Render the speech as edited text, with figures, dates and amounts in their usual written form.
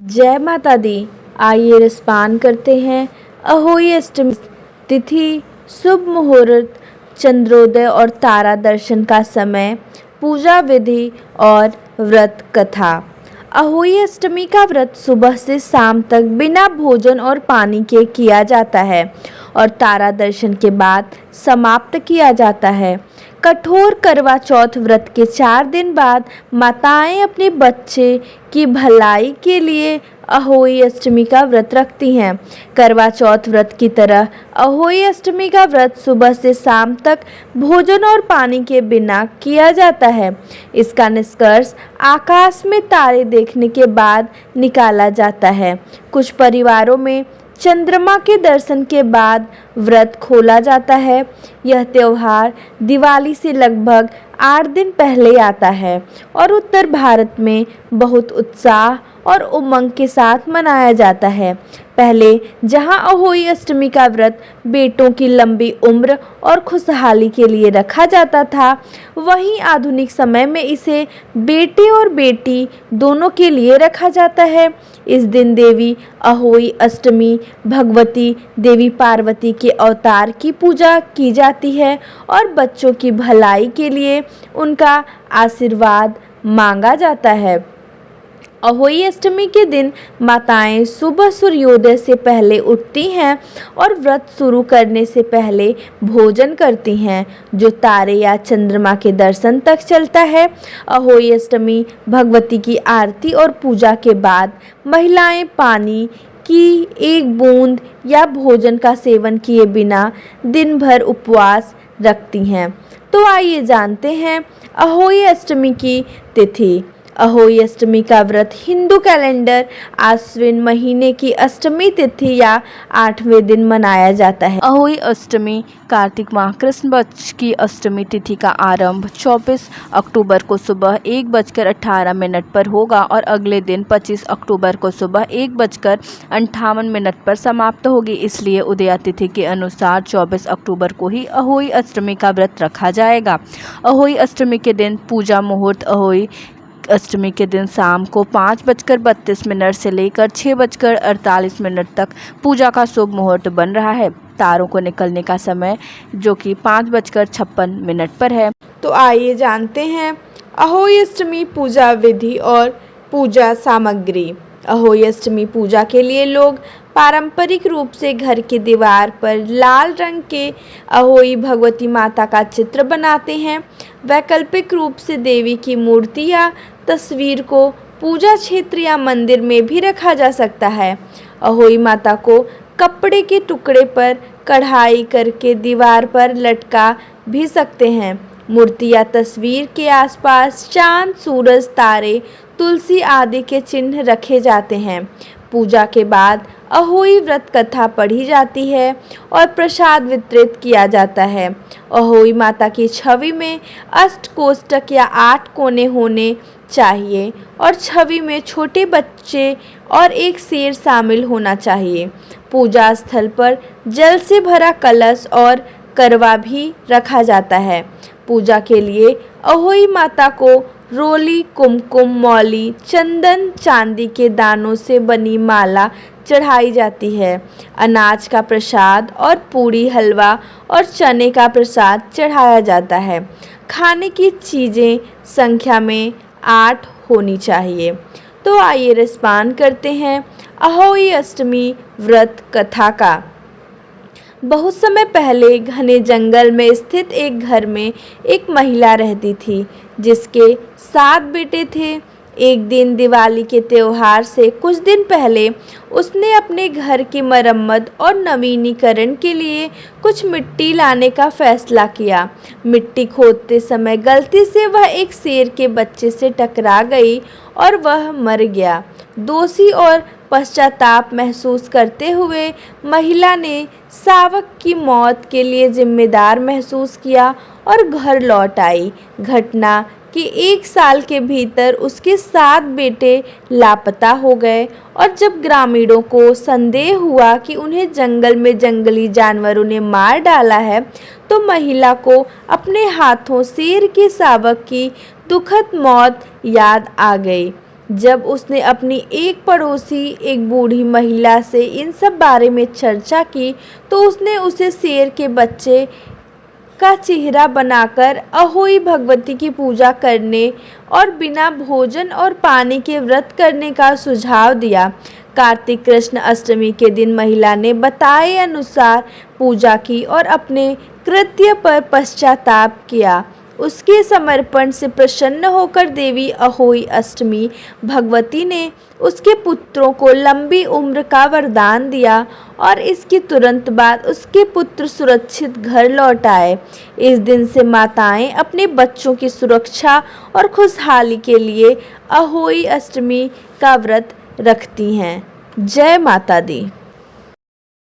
जय माता दी। आइए रसपान करते हैं। अहोई अष्टमी तिथि, शुभ मुहूर्त, चंद्रोदय और तारा दर्शन का समय, पूजा विधि और व्रत कथा। अहोई अष्टमी का व्रत सुबह से शाम तक बिना भोजन और पानी के किया जाता है और तारा दर्शन के बाद समाप्त किया जाता है। कठोर करवा चौथ व्रत के 4 दिन बाद माताएं अपने बच्चे की भलाई के लिए अहोई अष्टमी का व्रत रखती हैं। करवा चौथ व्रत की तरह अहोई अष्टमी का व्रत सुबह से शाम तक भोजन और पानी के बिना किया जाता है। इसका निष्कर्ष आकाश में तारे देखने के बाद निकाला जाता है। कुछ परिवारों में चंद्रमा के दर्शन के बाद व्रत खोला जाता है। यह त्यौहार दिवाली से लगभग 8 दिन पहले आता है और उत्तर भारत में बहुत उत्साह और उमंग के साथ मनाया जाता है। पहले जहां अहोई अष्टमी का व्रत बेटों की लंबी उम्र और खुशहाली के लिए रखा जाता था, वहीं आधुनिक समय में इसे बेटे और बेटी दोनों के लिए रखा जाता है। इस दिन देवी अहोई अष्टमी भगवती देवी पार्वती के अवतार की पूजा की जाती है और बच्चों की भलाई के लिए उनका आशीर्वाद मांगा जाता है। अहोई अष्टमी के दिन माताएं सुबह सूर्योदय से पहले उठती हैं और व्रत शुरू करने से पहले भोजन करती हैं, जो तारे या चंद्रमा के दर्शन तक चलता है। अहोई अष्टमी भगवती की आरती और पूजा के बाद महिलाएं पानी की एक बूंद या भोजन का सेवन किए बिना दिन भर उपवास रखती हैं। तो आइए जानते हैं अहोई अष्टमी की तिथि। अहोई अष्टमी का व्रत हिंदू कैलेंडर आश्विन महीने की अष्टमी तिथि या 8वें दिन मनाया जाता है। अहोई अष्टमी कार्तिक माह कृष्ण पक्ष की अष्टमी तिथि का आरंभ 24 अक्टूबर को सुबह 1:18 पर होगा और अगले दिन 25 अक्टूबर को सुबह 1:58 पर समाप्त होगी। इसलिए उदया तिथि के अनुसार 24 अक्टूबर को ही अहोई अष्टमी का व्रत रखा जाएगा। अहोई अष्टमी के दिन पूजा मुहूर्त अहोई अष्टमी के दिन शाम को 5:32 से लेकर 6:48 तक पूजा का शुभ मुहूर्त बन रहा है। तारों को निकलने का समय जो कि 5:56 पर है। तो आइए जानते हैं अहोई अष्टमी पूजा विधि और पूजा सामग्री। अहोई अष्टमी पूजा के लिए लोग पारंपरिक रूप से घर की दीवार पर लाल रंग के अहोई भगवती माता का चित्र बनाते हैं। वैकल्पिक रूप से देवी की मूर्ति या तस्वीर को पूजा क्षेत्र या मंदिर में भी रखा जा सकता है। अहोई माता को कपड़े के टुकड़े पर कढ़ाई करके दीवार पर लटका भी सकते हैं। मूर्ति या तस्वीर के आसपास चांद, सूरज, तारे, तुलसी आदि के चिन्ह रखे जाते हैं। पूजा के बाद अहोई व्रत कथा पढ़ी जाती है और प्रसाद वितरित किया जाता है। अहोई माता की छवि में अष्टकोष्ठक या 8 कोने होने चाहिए और छवि में छोटे बच्चे और एक शेर शामिल होना चाहिए। पूजा स्थल पर जल से भरा कलश और करवा भी रखा जाता है। पूजा के लिए अहोई माता को रोली, कुमकुम, मौली, चंदन, चांदी के दानों से बनी माला चढ़ाई जाती है। अनाज का प्रसाद और पूड़ी, हलवा और चने का प्रसाद चढ़ाया जाता है। खाने की चीज़ें संख्या में 8 होनी चाहिए। तो आइए रसपान करते हैं अहोई अष्टमी व्रत कथा का। बहुत समय पहले घने जंगल में स्थित एक घर में एक महिला रहती थी जिसके 7 बेटे थे। एक दिन दिवाली के त्योहार से कुछ दिन पहले उसने अपने घर की मरम्मत और नवीनीकरण के लिए कुछ मिट्टी लाने का फैसला किया। मिट्टी खोदते समय गलती से वह एक शेर के बच्चे से टकरा गई और वह मर गया। दोषी और पश्चाताप महसूस करते हुए महिला ने शावक की मौत के लिए जिम्मेदार महसूस किया और घर लौट आई। घटना कि 1 साल के भीतर उसके 7 बेटे लापता हो गए और जब ग्रामीणों को संदेह हुआ कि उन्हें जंगल में जंगली जानवरों ने मार डाला है, तो महिला को अपने हाथों शेर के शावक की दुखद मौत याद आ गई। जब उसने अपनी एक पड़ोसी एक बूढ़ी महिला से इन सब बारे में चर्चा की तो उसने उसे शेर के बच्चे का चेहरा बनाकर अहोई भगवती की पूजा करने और बिना भोजन और पानी के व्रत करने का सुझाव दिया। कार्तिक कृष्ण अष्टमी के दिन महिला ने बताए अनुसार पूजा की और अपने कृत्य पर पश्चाताप किया। उसके समर्पण से प्रसन्न होकर देवी अहोई अष्टमी भगवती ने उसके पुत्रों को लंबी उम्र का वरदान दिया और इसके तुरंत बाद उसके पुत्र सुरक्षित घर लौट आए। इस दिन से माताएं अपने बच्चों की सुरक्षा और खुशहाली के लिए अहोई अष्टमी का व्रत रखती हैं। जय माता दी।